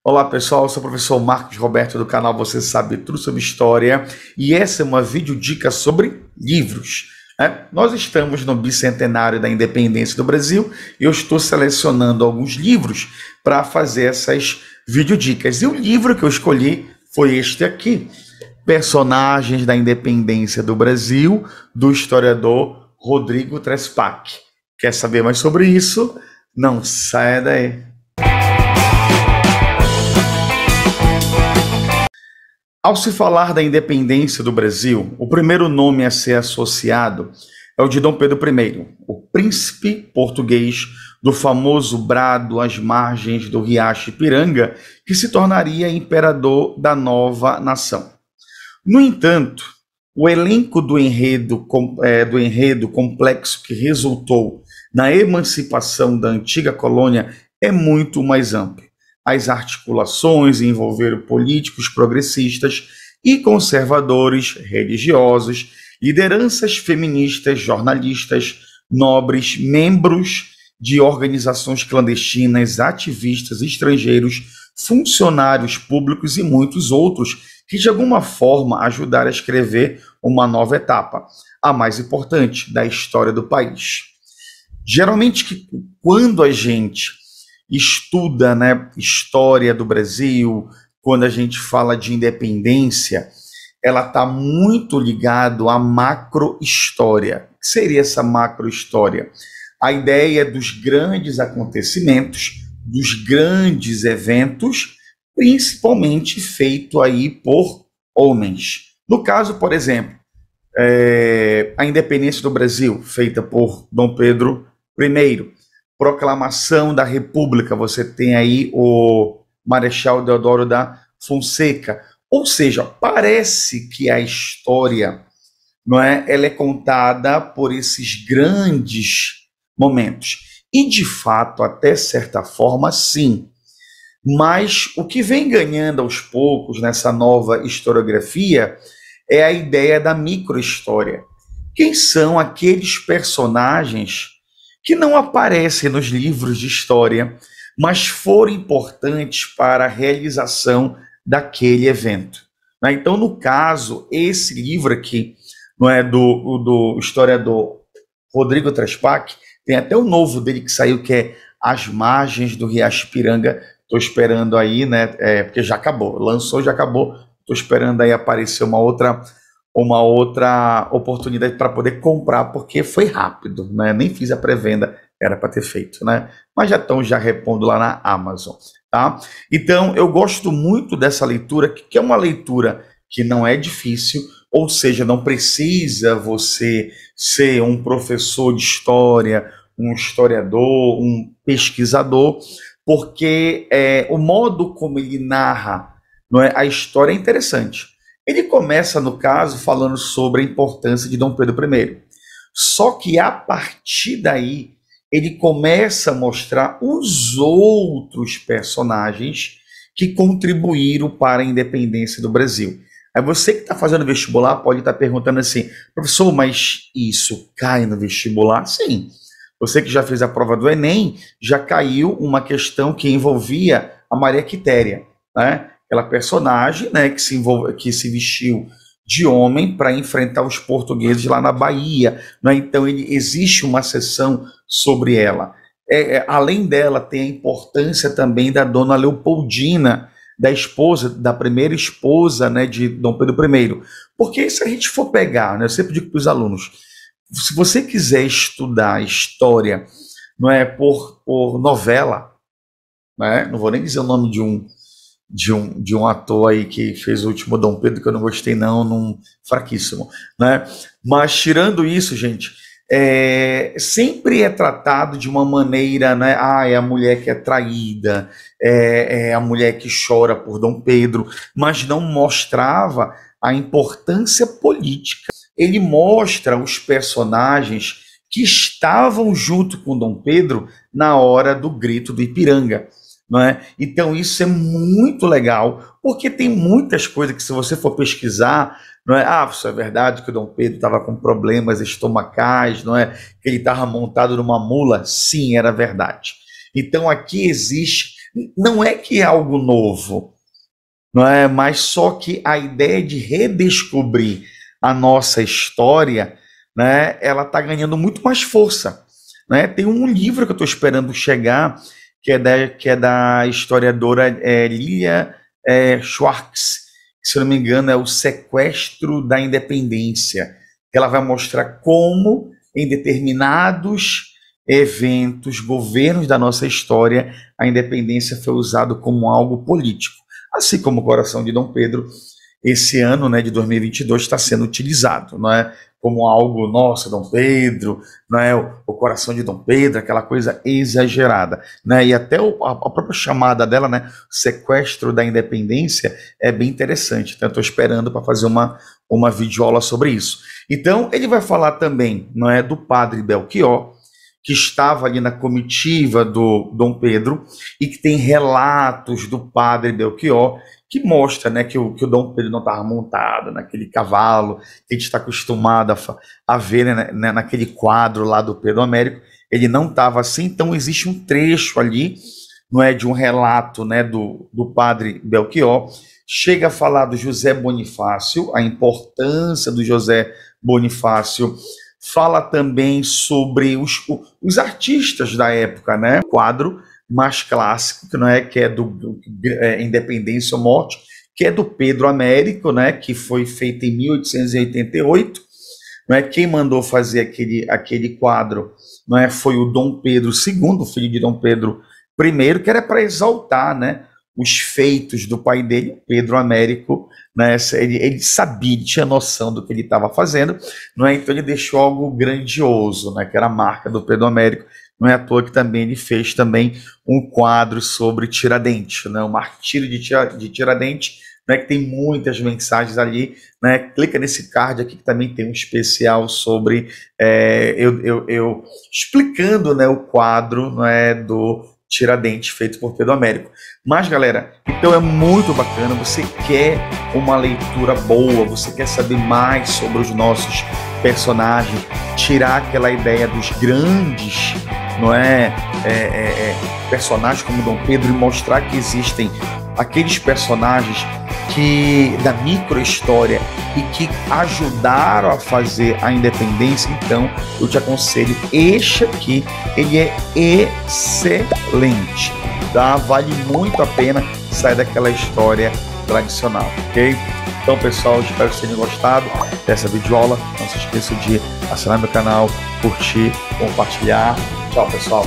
Olá pessoal, eu sou o professor Marcos Roberto do canal Você Sabe Tudo Sobre História e essa é uma videodica sobre livros. Nós estamos no bicentenário da independência do Brasil e eu estou selecionando alguns livros para fazer essas videodicas. E o livro que eu escolhi foi este aqui, Personagens da Independência do Brasil, do historiador Rodrigo Trespac. Quer saber mais sobre isso? Não saia daí. Ao se falar da independência do Brasil, o primeiro nome a ser associado é o de Dom Pedro I, o príncipe português do famoso brado às margens do riacho Ipiranga, que se tornaria imperador da nova nação. No entanto, o elenco do enredo complexo que resultou na emancipação da antiga colônia é muito mais amplo. As articulações envolveram políticos progressistas e conservadores religiosos, lideranças feministas, jornalistas, nobres, membros de organizações clandestinas, ativistas estrangeiros, funcionários públicos e muitos outros que de alguma forma ajudaram a escrever uma nova etapa, a mais importante da história do país. Geralmente, quando a gente estuda, história do Brasil, quando a gente fala de independência, ela está muito ligado à macrohistória. O que seria essa macrohistória? A ideia dos grandes acontecimentos, dos grandes eventos, principalmente feito aí por homens. No caso, por exemplo, a independência do Brasil, feita por Dom Pedro I, proclamação da República, você tem aí o Marechal Deodoro da Fonseca. Ou seja, parece que a história, ela é contada por esses grandes momentos. E, de fato, até certa forma, sim. Mas o que vem ganhando aos poucos nessa nova historiografia é a ideia da microhistória. Quem são aqueles personagens que não aparecem nos livros de história, mas foram importantes para a realização daquele evento? Então, no caso, esse livro aqui, do historiador Rodrigo Trespac, tem até o novo dele que saiu, que é As Margens do Riacho Ipiranga. Estou esperando aí, porque já acabou, lançou, já acabou. Estou esperando aí aparecer uma outra oportunidade para poder comprar, porque foi rápido, nem fiz a pré-venda, era para ter feito, mas já repondo lá na Amazon, tá? Então, eu gosto muito dessa leitura, que é uma leitura que não é difícil, ou seja, não precisa você ser um professor de história, um historiador, um pesquisador, porque o modo como ele narra a história é interessante. Ele começa, no caso, falando sobre a importância de Dom Pedro I. Só que, a partir daí, ele começa a mostrar os outros personagens que contribuíram para a independência do Brasil. Aí você que está fazendo vestibular pode estar perguntando assim, professor, mas isso cai no vestibular? Sim. Você que já fez a prova do Enem, já caiu uma questão que envolvia a Maria Quitéria, aquela personagem que se vestiu de homem para enfrentar os portugueses lá na Bahia. Então, existe uma seção sobre ela. Além dela, tem a importância também da dona Leopoldina, da primeira esposa de Dom Pedro I. Porque se a gente for pegar, eu sempre digo para os alunos, se você quiser estudar história por novela, não vou nem dizer o nome de um ator aí que fez o último Dom Pedro, que eu não gostei não, fraquíssimo, Mas tirando isso, gente, sempre é tratado de uma maneira, é a mulher que é traída, é a mulher que chora por Dom Pedro, mas não mostrava a importância política. Ele mostra os personagens que estavam junto com Dom Pedro na hora do grito do Ipiranga. Então isso é muito legal, porque tem muitas coisas que, se você for pesquisar, isso é verdade que o Dom Pedro estava com problemas estomacais, que ele estava montado numa mula? Sim, era verdade. Então aqui existe Não é que é algo novo, não é? Mas só que a ideia de redescobrir a nossa história, né, ela está ganhando muito mais força, né? Tem um livro que eu estou esperando chegar, que é da historiadora Lilia Schwartz, que, se eu não me engano, é O Sequestro da Independência. Ela vai mostrar como, em determinados eventos, governos da nossa história, a independência foi usado como algo político. Assim como o coração de Dom Pedro, esse ano, né, de 2022, está sendo utilizado, não é? Como algo, nossa, Dom Pedro, não é? O coração de Dom Pedro, aquela coisa exagerada, né? E até a própria chamada dela, né, Sequestro da Independência, é bem interessante. Então, estou esperando para fazer uma videoaula sobre isso. Então, ele vai falar também, não é, do padre Belchior, que estava ali na comitiva do Dom Pedro e que tem relatos do padre Belchior que mostra, né, que o Dom Pedro não estava montado naquele cavalo que a gente está acostumado a ver, né, naquele quadro lá do Pedro Américo. Ele não estava assim. Então existe um trecho ali, não é, de um relato, né, do padre Belchior. Chega a falar do José Bonifácio, a importância do José Bonifácio. Fala também sobre os artistas da época, né? O quadro mais clássico, que não é, que é do Independência ou Morte, que é do Pedro Américo, né? Que foi feito em 1888. Não é? Quem mandou fazer aquele quadro, não é, foi o Dom Pedro II, filho de Dom Pedro I, que era para exaltar, né, os feitos do pai dele, Pedro Américo, né? Ele sabia, ele tinha noção do que ele estava fazendo, não é? Então ele deixou algo grandioso, né? Que era a marca do Pedro Américo. Não é à toa que também ele fez também um quadro sobre Tiradentes, né? O Martírio de Tiradentes, né? Que tem muitas mensagens ali, né? Clica nesse card aqui que também tem um especial sobre eu explicando, né, o quadro, não é, do Tiradentes, feito por Pedro Américo. Mas, galera, então é muito bacana. Você quer uma leitura boa, você quer saber mais sobre os nossos personagens, tirar aquela ideia dos grandes, não é, personagens como Dom Pedro, e mostrar que existem aqueles personagens que da micro-história e que ajudaram a fazer a independência. Então eu te aconselho este aqui, ele é excelente, tá? Vale muito a pena sair daquela história tradicional, ok? Então, pessoal, espero que vocês tenham gostado dessa videoaula. Não se esqueça de assinar meu canal, curtir, compartilhar. Tchau, pessoal!